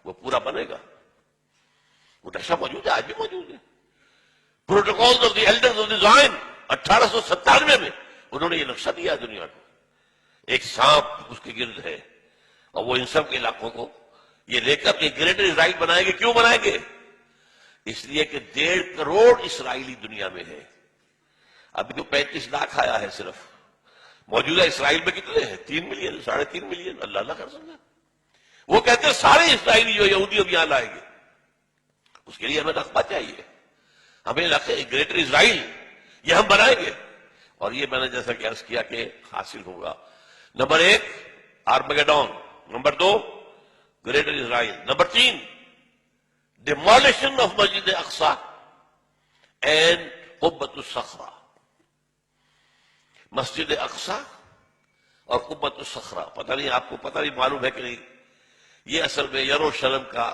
وہ پورا بنے گا. وہ نقشہ موجود ہے، آج بھی موجود ہے. Protocol of the elders of the Zion 1897 میں انہوں نے یہ نقشہ دیا دنیا کو. ایک سانپ اس کے گرد ہے، اور وہ ان سب کے علاقوں کو یہ لے کر ایک گریٹر اسرائیل بنائیں گے. کیوں بنائیں گے؟ اس لیے کہ 1.5 کروڑ اسرائیلی دنیا میں ہے. ابھی تو 35 لاکھ آیا ہے صرف. موجودہ اسرائیل میں کتنے ہیں؟ 3 ملین، 3.5 ملین. اللہ اللہ کر سکتا. وہ کہتے ہیں سارے اسرائیلی جو یہودی اب یہاں لائیں گے. اس کے لیے ہمیں رقبہ چاہیے. ہمیں لگتا ہے گریٹر اسرائیل یہ ہم بنائیں گے، اور یہ میں نے جیسا کہ عرض کیا کہ حاصل ہوگا. Number 1 Armageddon, number 2 greater Israel, number 3 demolition of مسجد اقصی اینڈ قبۃ الصخرہ. مسجد اقصی اور قبۃ الصخرہ، پتہ نہیں آپ کو پتہ نہیں معلوم ہے کہ نہیں، یہ اصل میں یروشلم کا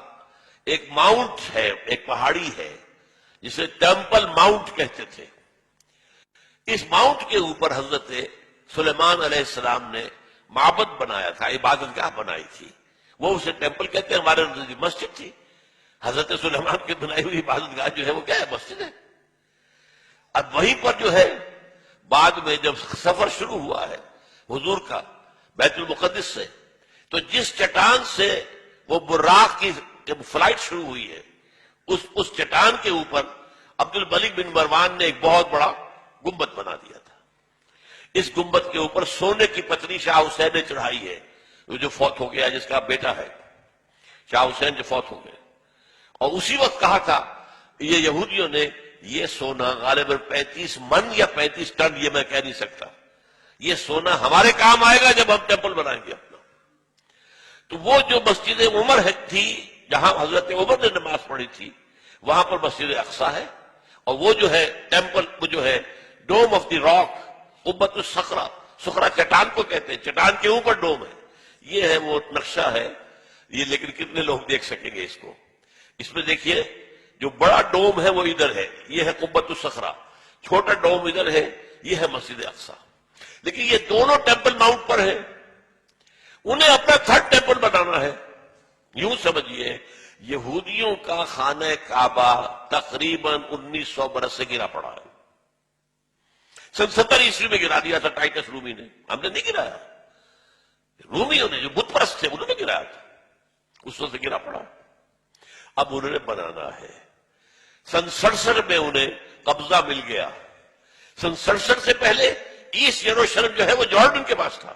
ایک ماؤنٹ ہے، ایک پہاڑی ہے جسے ٹیمپل ماؤنٹ کہتے تھے. اس ماؤنٹ کے اوپر حضرت سلیمان علیہ السلام نے معبد بنایا تھا، عبادت گاہ بنائی تھی. وہ اسے ٹیمپل کہتے ہیں، ہمارے نزدیک مسجد تھی. حضرت سلیمان کی بنائی ہوئی عبادت گاہ جو ہے وہ کیا ہے؟ مسجد ہے. اب وہیں پر جو ہے بعد میں جب سفر شروع ہوا ہے حضور کا بیت المقدس سے، تو جس چٹان سے وہ براق کی جب فلائٹ شروع ہوئی ہے، اس چٹان کے اوپر عبد الملک بن مروان نے ایک بہت بڑا گنبد بنا دیا تھا. اس گنبد کے اوپر سونے کی پتری شاہ حسین نے چڑھائی ہے، جو فوت ہو گیا، جس کا بیٹا ہے شاہ حسین جو فوت ہو گئے. اور اسی وقت کہا تھا یہ یہودیوں نے، یہ سونا غالباً 35 من یا 35 ٹن، یہ میں کہہ نہیں سکتا، یہ سونا ہمارے کام آئے گا جب ہم ٹیمپل بنائیں گے اپنا. تو وہ جو مسجد عمر تھی جہاں حضرت عمر نے نماز پڑھی تھی، وہاں پر مسجد اقصی ہے. اور وہ جو ہے ٹیمپل، وہ جو ہے ڈوم آف دی راک، قبۃ الصخرہ، صخرہ چٹان کو کہتے ہیں، چٹان کے اوپر ڈوم ہے. یہ ہے وہ نقشہ ہے یہ. لیکن کتنے لوگ دیکھ سکیں گے اس کو؟ اس میں دیکھیے جو بڑا ڈوم ہے وہ ادھر ہے، یہ ہے قبۃ الصخرہ. چھوٹا ڈوم ادھر ہے، یہ ہے مسجد اقصی. لیکن یہ دونوں ٹیمپل ماؤنٹ پر ہیں. انہیں اپنا 3rd ٹیمپل بنانا ہے. یوں سمجھیے یہودیوں کا خانہ کعبہ تقریباً 1900 برس سے گرا پڑا ہے. سن 70 عیسوی میں گرا دیا تھا ٹائٹس رومی نے. ہم نے نہیں گرایا، رومیوں نے جو بت پرست تھے انہوں نے گرایا تھا. اس وقت سے گرا پڑا. اب انہوں نے بنانا ہے. سن 67 میں انہیں قبضہ مل گیا. سن 67 سے پہلے ایسٹ یروشلم جو ہے وہ جارڈن کے پاس تھا.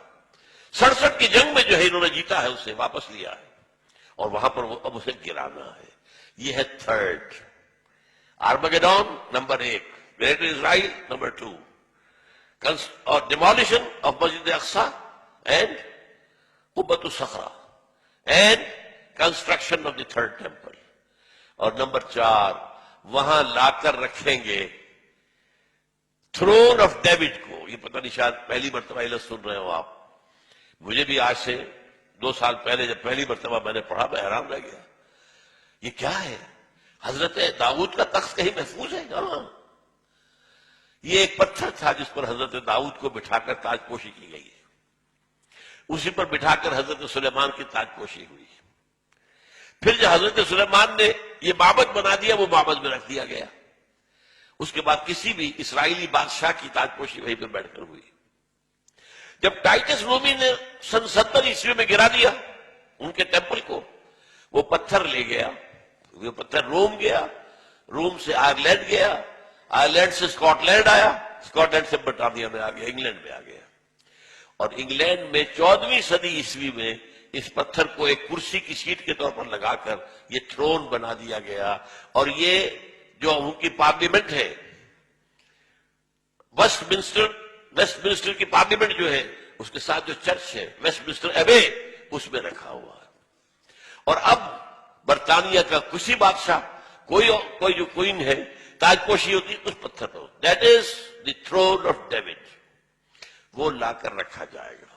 67 کی جنگ میں جو ہے انہوں نے جیتا ہے، اسے واپس لیا ہے، اور وہاں پر اب اسے گرانا ہے. یہ ہے 3rd Armageddon, number 1 greater Israel, number 2 اور ڈیمولیشن آف مسجد اقصی اینڈ قبۃ الصخرہ and construction of the 3rd temple. اور نمبر 4 وہاں لا کر رکھیں گے تھرون آف ڈیوڈ کو. یہ پتہ نہیں شاید پہلی مرتبہ یہ سن رہے ہو آپ. مجھے بھی آج سے 2 سال پہلے جب پہلی مرتبہ میں نے پڑھا میں حیران رہ گیا. یہ کیا ہے؟ حضرت داؤد کا تخت کہیں محفوظ ہے؟ ہاں، یہ ایک پتھر تھا جس پر حضرت داؤد کو بٹھا کر تاج پوشی کی گئی ہے. اسی پر بٹھا کر حضرت سلیمان کی تاج پوشی ہوئی. پھر جو حضرت سلیمان نے یہ معبد بنا دیا، وہ معبد میں رکھ دیا گیا. اس کے بعد کسی بھی اسرائیلی بادشاہ کی تاج پوشی وہیں پر بیٹھ کر ہوئی. جب ٹائٹس رومی نے سن 70 عیسوی میں گرا دیا ان کے ٹیمپل کو، وہ پتھر لے گیا. وہ پتھر روم گیا، روم سے آئرلینڈ گیا، آئرلینڈ سے اسکاٹ لینڈ آیا، اسکاٹ لینڈ سے برطانیہ میں آ گیا، انگلینڈ میں آ گیا. اور انگلینڈ میں 14ویں صدی عیسوی میں اس پتھر کو ایک کرسی کی سیٹ کے طور پر لگا کر یہ تھرون بنا دیا گیا. اور یہ جو ان کی پارلیمنٹ ہے، ویسٹ منسٹر کی پارلیمنٹ جو ہے، اس کے ساتھ جو چرچ ہے ویسٹ منسٹر ایبے، اس میں رکھا ہوا ہے. اور اب برطانیہ کا کسی بادشاہ، کوئی جو کوئین ہے، تاج پوشی ہوتی اس پتھر پر. That is the throne of David. وہ لا کر رکھا جائے گا.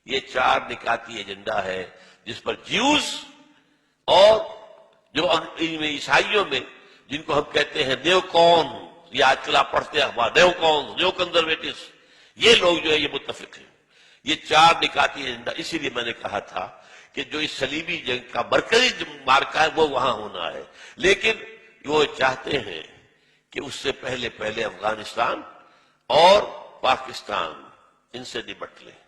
یہ 4 نکاتی ایجنڈا ہے جس پر جیوز اور جو عیسائیوں میں جن کو ہم کہتے ہیں نیو کون، یہ آج کل آپ پڑھتے ہیں ہمارا نیو کون، نیو کنزرویٹوز، یہ لوگ جو ہے یہ متفق ہیں. یہ 4 نکاتی ایجنڈا. اسی لیے میں نے کہا تھا کہ جو اس صلیبی جنگ کا مرکزی مارکہ ہے وہ وہاں ہونا ہے، لیکن وہ چاہتے ہیں کہ اس سے پہلے پہلے افغانستان اور پاکستان ان سے نمٹ لیں،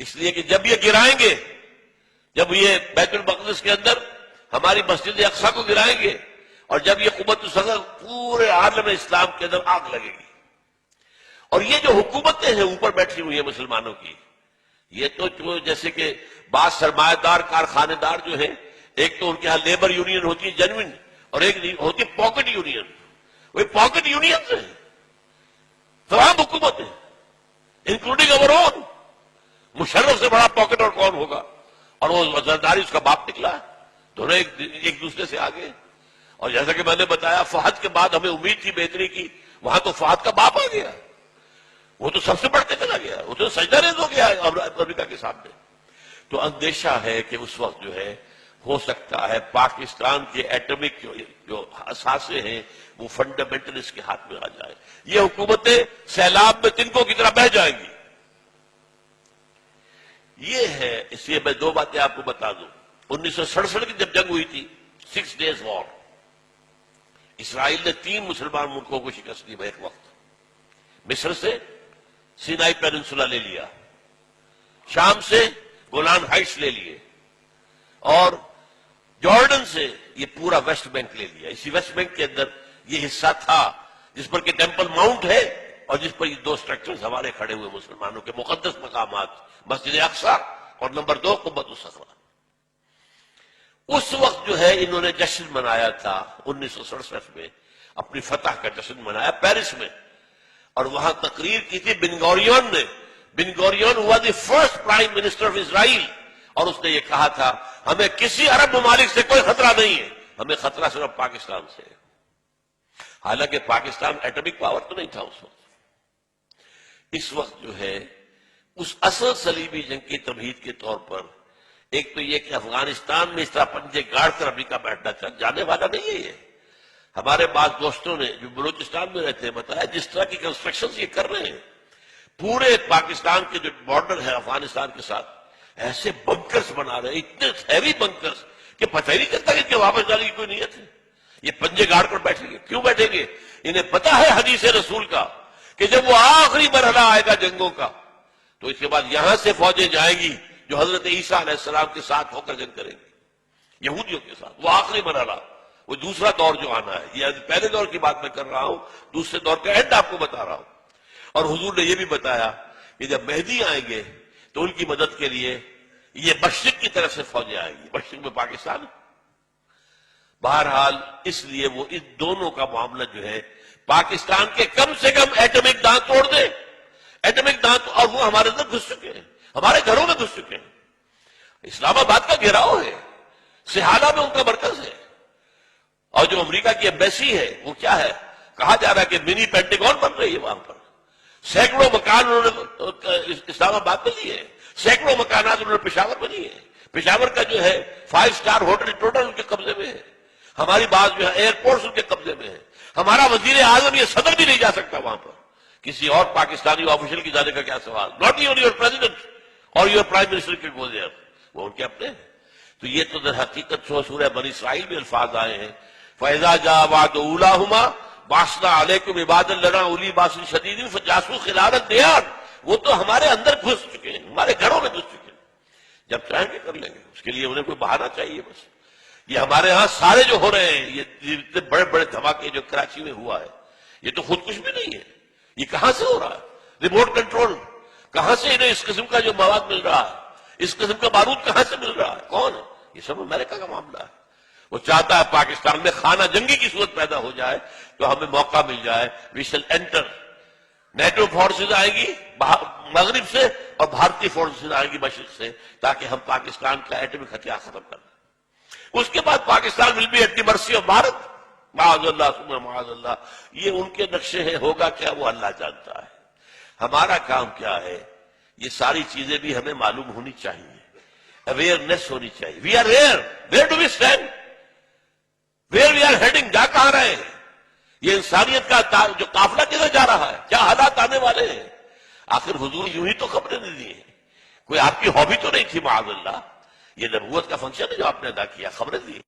اس لیے کہ جب یہ گرائیں گے، جب یہ بیت المقدس کے اندر ہماری مسجد اقصی کو گرائیں گے، اور جب یہ قوت الصغر پورے عالم اسلام کے اندر آگ لگے گی، اور یہ جو حکومتیں ہیں اوپر بیٹھی ہوئی ہیں مسلمانوں کی، یہ تو جیسے کہ بعض سرمایہ دار کارخانے دار جو ہیں، ایک تو ان کے ہاں لیبر یونین ہوتی ہے جنوین، اور ایک ہوتی ہے پاکٹ یونین، وہ پاکٹ یونین ہیں تمام حکومتیں انکلوڈنگ اوور اون۔ مشرف سے بڑا پاکٹ اور کون ہوگا، اور وہ زرداری اس کا باپ نکلا، دونوں ایک دوسرے سے آگے۔ اور جیسا کہ میں نے بتایا فہد کے بعد ہمیں امید تھی بہتری کی، وہاں تو فہد کا باپ آ گیا، وہ تو سب سے بڑھ کے چلا گیا، وہ تو سجدہ ریز ہو گیا امریکہ کے سامنے۔ تو اندیشہ ہے کہ اس وقت جو ہے ہو سکتا ہے پاکستان کے ایٹمک جو اثاثے ہیں وہ فنڈامنٹلسٹ کے ہاتھ میں آ جائے، یہ حکومتیں سیلاب میں تنکوں کی طرح بہہ جائیں گی۔ یہ ہے، اس لیے میں دو باتیں آپ کو بتا دوں۔ 1967 کی جب جنگ ہوئی تھی، 6 days وار، اسرائیل نے 3 مسلمان ملکوں کو شکست دی ایک وقت۔ مصر سے سینائی پیننسولا لے لیا، شام سے گولان ہائٹس لے لیے، اور جارڈن سے یہ پورا ویسٹ بینک لے لیا۔ اسی ویسٹ بینک کے اندر یہ حصہ تھا جس پر کہ ٹیمپل ماؤنٹ ہے، اور جس پر یہ 2 سٹرکچرز ہمارے کھڑے ہوئے مسلمانوں کے مقدس مقامات، مسجد اقصی اور نمبر 2 قبۃ الصخرہ۔ اس وقت جو ہے انہوں نے جشن منایا تھا 1967 میں، اپنی فتح کا جشن منایا پیرس میں، اور وہاں تقریر کی تھی بن گوریون نے۔ بن گوریون ہوا the first prime minister of Israel, اور اس نے یہ کہا تھا ہمیں کسی عرب ممالک سے کوئی خطرہ نہیں ہے، ہمیں خطرہ صرف پاکستان سے ہے۔ حالانکہ پاکستان ایٹمک پاور تو نہیں تھا اس وقت۔ اس وقت جو ہے اس اصل صلیبی جنگ کی تمہید کے طور پر ایک تو یہ کہ افغانستان میں اس طرح پنجے گاڑ کر امریکہ بیٹھنا جانے والا نہیں ہے۔ یہ ہمارے بعض دوستوں نے جو بلوچستان میں رہتے ہیں بتایا جس طرح کی کنسٹرکشن یہ کر رہے ہیں، پورے پاکستان کے جو بارڈر ہے افغانستان کے ساتھ ایسے بنکرز بنا رہے ہیں، اتنے ہیوی بنکرز کہ پتہ ہی نہیں چلتا کہ ان کے واپس جانے کی کوئی نیت ہے۔ یہ پنجے گاڑ کر بیٹھیں گے، کیوں بیٹھیں گے؟ انہیں پتا ہے حدیث رسول کا کہ جب وہ آخری مرحلہ آئے گا جنگوں کا تو اس کے بعد یہاں سے فوجیں جائیں گی جو حضرت عیسیٰ علیہ السلام کے ساتھ ہو کر جنگ کریں گی یہودیوں کے ساتھ، وہ آخری مرحلہ، وہ دوسرا دور جو آنا ہے۔ یہ پہلے دور کی بات میں کر رہا ہوں، دوسرے دور کا اینڈ آپ کو بتا رہا ہوں۔ اور حضور نے یہ بھی بتایا کہ جب مہدی آئیں گے تو ان کی مدد کے لیے یہ مشرق کی طرف سے فوجیں آئیں گی، مشرق میں پاکستان۔ بہرحال اس لیے وہ ان دونوں کا معاملہ جو ہے پاکستان کے کم سے کم ایٹمک دانت توڑ دے، ایٹمک دانت، اور وہ ہمارے اندر گھس چکے ہیں، ہمارے گھروں میں گھس چکے ہیں۔ اسلام آباد کا گھیراؤ ہے، سہالہ میں ان کا مرکز ہے، اور جو امریکہ کی ایمبیسی ہے وہ کیا ہے، کہا جا رہا ہے کہ منی پینٹیگون بن رہی ہے وہاں پر، سینکڑوں مکان انہوں نے اسلام آباد میں لیے ہیں، سینکڑوں مکانات انہوں نے پشاور میں لیے ہیں۔ پشاور کا جو ہے 5 اسٹار ہوٹل ٹوٹل ان کے قبضے میں ہے، ہماری بات جو ہے ایئرپورٹس ان کے قبضے میں ہے، ہمارا وزیر اعظم یہ صدر بھی نہیں جا سکتا وہاں پر، کسی اور پاکستانی آفیشل کی جانے کا کیا سوال، ناٹ ایون یور پریزیڈنٹ اور یور پرائم منسٹر کے گو دیئر، وہ ان کے اپنے ہیں۔ تو یہ تو در حقیقت سورہ بنی اسرائیل میں الفاظ آئے ہیں، فَإِذَا جَاءَ وَعْدُ أُولَاهُمَا بَعَثْنَا عَلَيْكُمْ عِبَادًا لَنَا أُولِي بَأْسٍ شَدِيدٍ فَجَاسُوا خِلَالَ الدِّيَارِ، وہ تو ہمارے اندر گھس چکے ہیں، ہمارے گھروں میں گھس چکے ہیں، جب چاہیں گے کر لیں گے، اس کے لیے انہیں کوئی بہانہ چاہیے بس۔ یہ ہمارے ہاں سارے جو ہو رہے ہیں، یہ اتنے بڑے بڑے دھماکے جو کراچی میں ہوا ہے، یہ تو خود کچھ بھی نہیں ہے، یہ کہاں سے ہو رہا ہے؟ ریموٹ کنٹرول، کہاں سے انہیں اس قسم کا جو مواد مل رہا ہے، اس قسم کا بارود کہاں سے مل رہا ہے، کون ہے؟ یہ سب امریکہ کا معاملہ ہے۔ وہ چاہتا ہے پاکستان میں خانہ جنگی کی صورت پیدا ہو جائے تو ہمیں موقع مل جائے، وی شل انٹر، نیٹو فورسز آئیں گی مغرب سے اور بھارتی فورسز آئیں گی مشرق سے، تاکہ ہم پاکستان کا ایٹمک ہتھیار ختم کر دیں۔ اس کے بعد Pakistan will be at the mercy of Bharat, معاذ اللہ ثم معاذ اللہ۔ یہ ان کے نقشے ہیں، ہوگا کیا وہ اللہ جانتا ہے۔ ہمارا کام کیا ہے، یہ ساری چیزیں بھی ہمیں معلوم ہونی چاہیے، اویئرنیس ہونی چاہیے۔ We are where do we stand, where we are heading, جا کہاں رہے ہیں، یہ انسانیت کا جو قافلہ کدھر جا رہا ہے، کیا حالات آنے والے ہیں۔ آخر حضور یوں ہی تو خبریں نہیں دی ہیں، کوئی آپ کی ہابی تو نہیں تھی معاذ اللہ، یہ نبوت کا فنکشن ہے جو آپ نے ادا کیا، خبریں دی۔